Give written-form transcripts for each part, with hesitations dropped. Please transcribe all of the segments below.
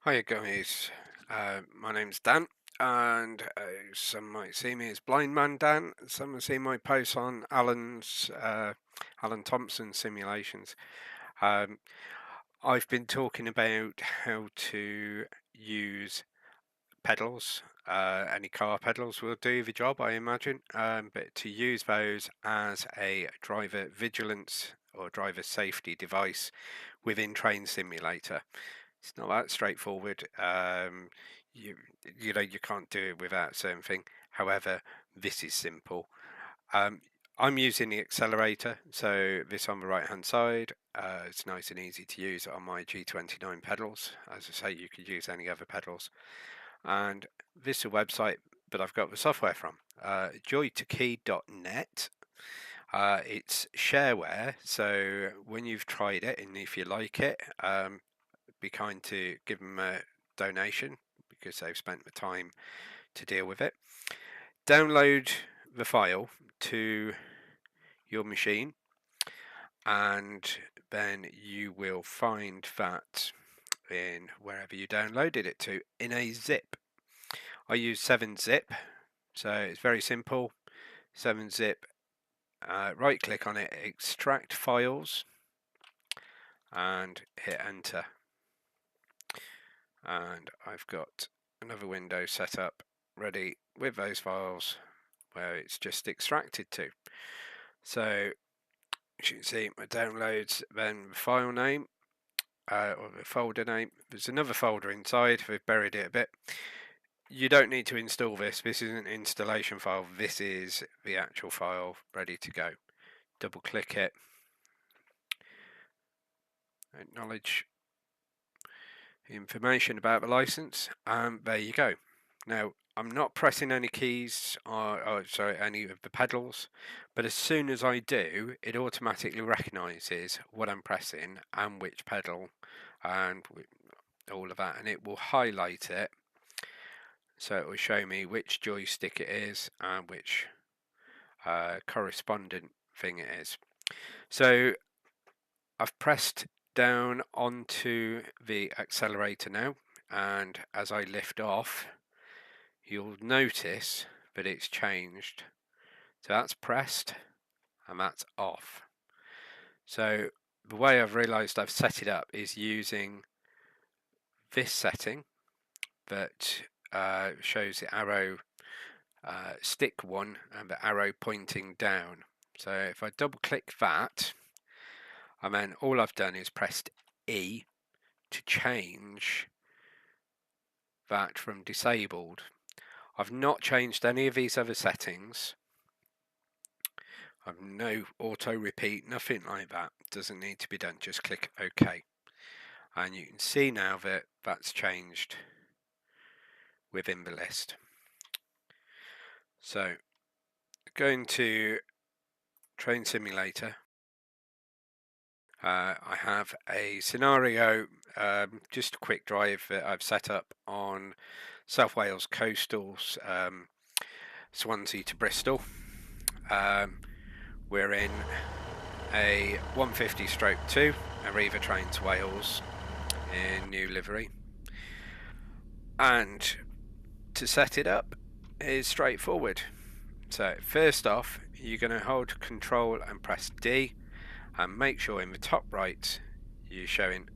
Hiya guys, my name's Dan, and some might see me as Blind Man Dan. Some have seen my posts on Alan Thompson simulations. Um, I've been talking about how to use pedals. Any car pedals will do the job, I imagine. But to use those as a driver vigilance or driver safety device within Train Simulator. It's not that straightforward. You you can't do it without certain thing. However, this is simple. Um, I'm using the accelerator, so this on the right hand side. It's nice and easy to use on my G29 pedals. As I say, you could use any other pedals. And this is a website that I've got the software from, joy2key.net. It's shareware, so when you've tried it and if you like it, be kind to give them a donation because they've spent the time to deal with it. Download the file to your machine, and then you will find that in wherever you downloaded it to in a zip. I use 7-zip, so it's very simple. 7-zip, right click on it, extract files, and hit enter. And I've got another window set up ready with those files where it's just extracted to. So as you can see, my downloads, then the file name or the folder name. There's another folder inside. We've buried it a bit. You don't need to install this. This is an installation file. This is the actual file ready to go. Double click it. Acknowledge information about the license, and there you go. Now I'm not pressing any keys or sorry, any of the pedals, but as soon as I do, it automatically recognizes what I'm pressing and which pedal and all of that, and it will highlight it, so it will show me which joystick it is and which correspondent thing it is. So I've pressed down onto the accelerator now, and as I lift off, you'll notice that it's changed. So that's pressed and that's off. So the way I've realized I've set it up is using this setting that shows the arrow stick one and the arrow pointing down. So if I double click that, and then all I've done is pressed E to change that from disabled. I've not changed any of these other settings. I've no auto repeat, nothing like that. Doesn't need to be done. Just click OK. And you can see now that that's changed within the list. So going to Train Simulator. I have a scenario, just a quick drive that I've set up on South Wales coastals, Swansea to Bristol. We're in a 150/2 Arriva train to Wales in new livery, and to set it up is straightforward. So first off, you're going to hold Control and press D, and make sure in the top right you're showing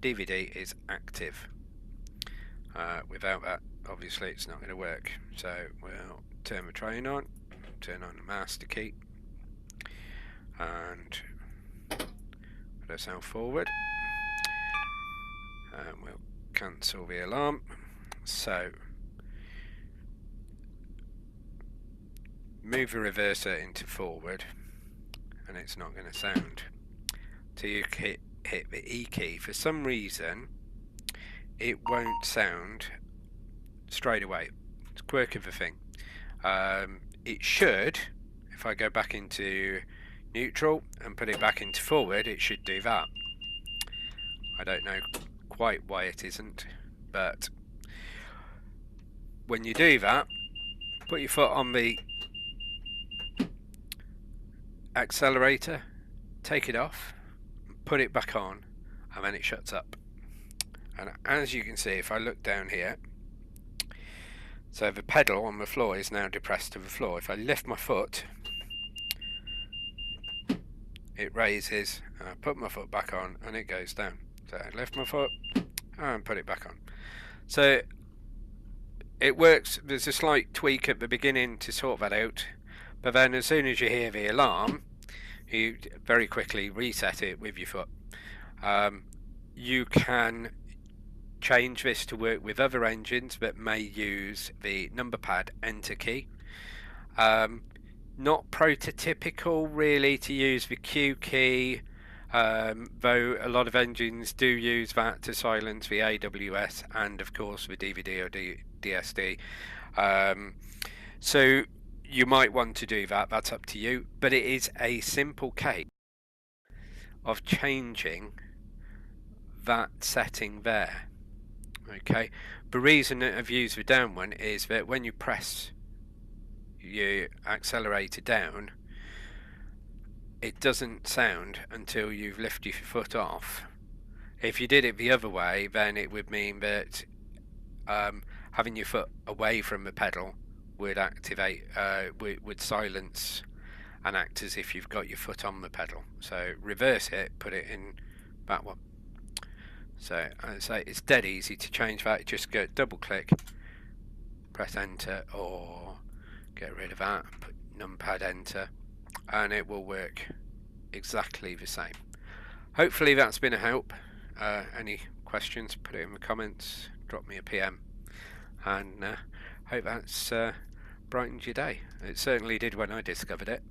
DVD is active. Without that, obviously it's not going to work. So we'll turn the train on, turn on the master key, and put ourselves forward, and we'll cancel the alarm. So move the reverser into forward, and it's not going to sound till you hit the E key. For some reason it won't sound straight away. It's a quirk of the thing. It should, if I go back into neutral and put it back into forward, it should do that. I don't know quite why it isn't, but when you do that, put your foot on the accelerator, take it off, put it back on, and then it shuts up. And as you can see, if I look down here, so the pedal on the floor is now depressed to the floor. If I lift my foot, it raises, and I put my foot back on and it goes down. So I lift my foot and put it back on. So it works. There's a slight tweak at the beginning to sort that out, but then as soon as you hear the alarm, you very quickly reset it with your foot. You can change this to work with other engines that may use the number pad enter key. Not prototypical really to use the Q key, though a lot of engines do use that to silence the AWS and of course the DVD or DSD. So you might want to do that, that's up to you, but it is a simple case of changing that setting there. Okay, the reason that I've used the down one is that when you press your accelerator down, it doesn't sound until you've lifted your foot off. If you did it the other way, then it would mean that having your foot away from the pedal would activate, would silence and act as if you've got your foot on the pedal. So reverse it, put it in that one. So as I say, it's dead easy to change that. Just go double click, press enter, or get rid of that, put numpad enter, and it will work exactly the same. Hopefully that's been a help. Any questions, put it in the comments, drop me a PM, and hope that's brightened your day. It certainly did when I discovered it.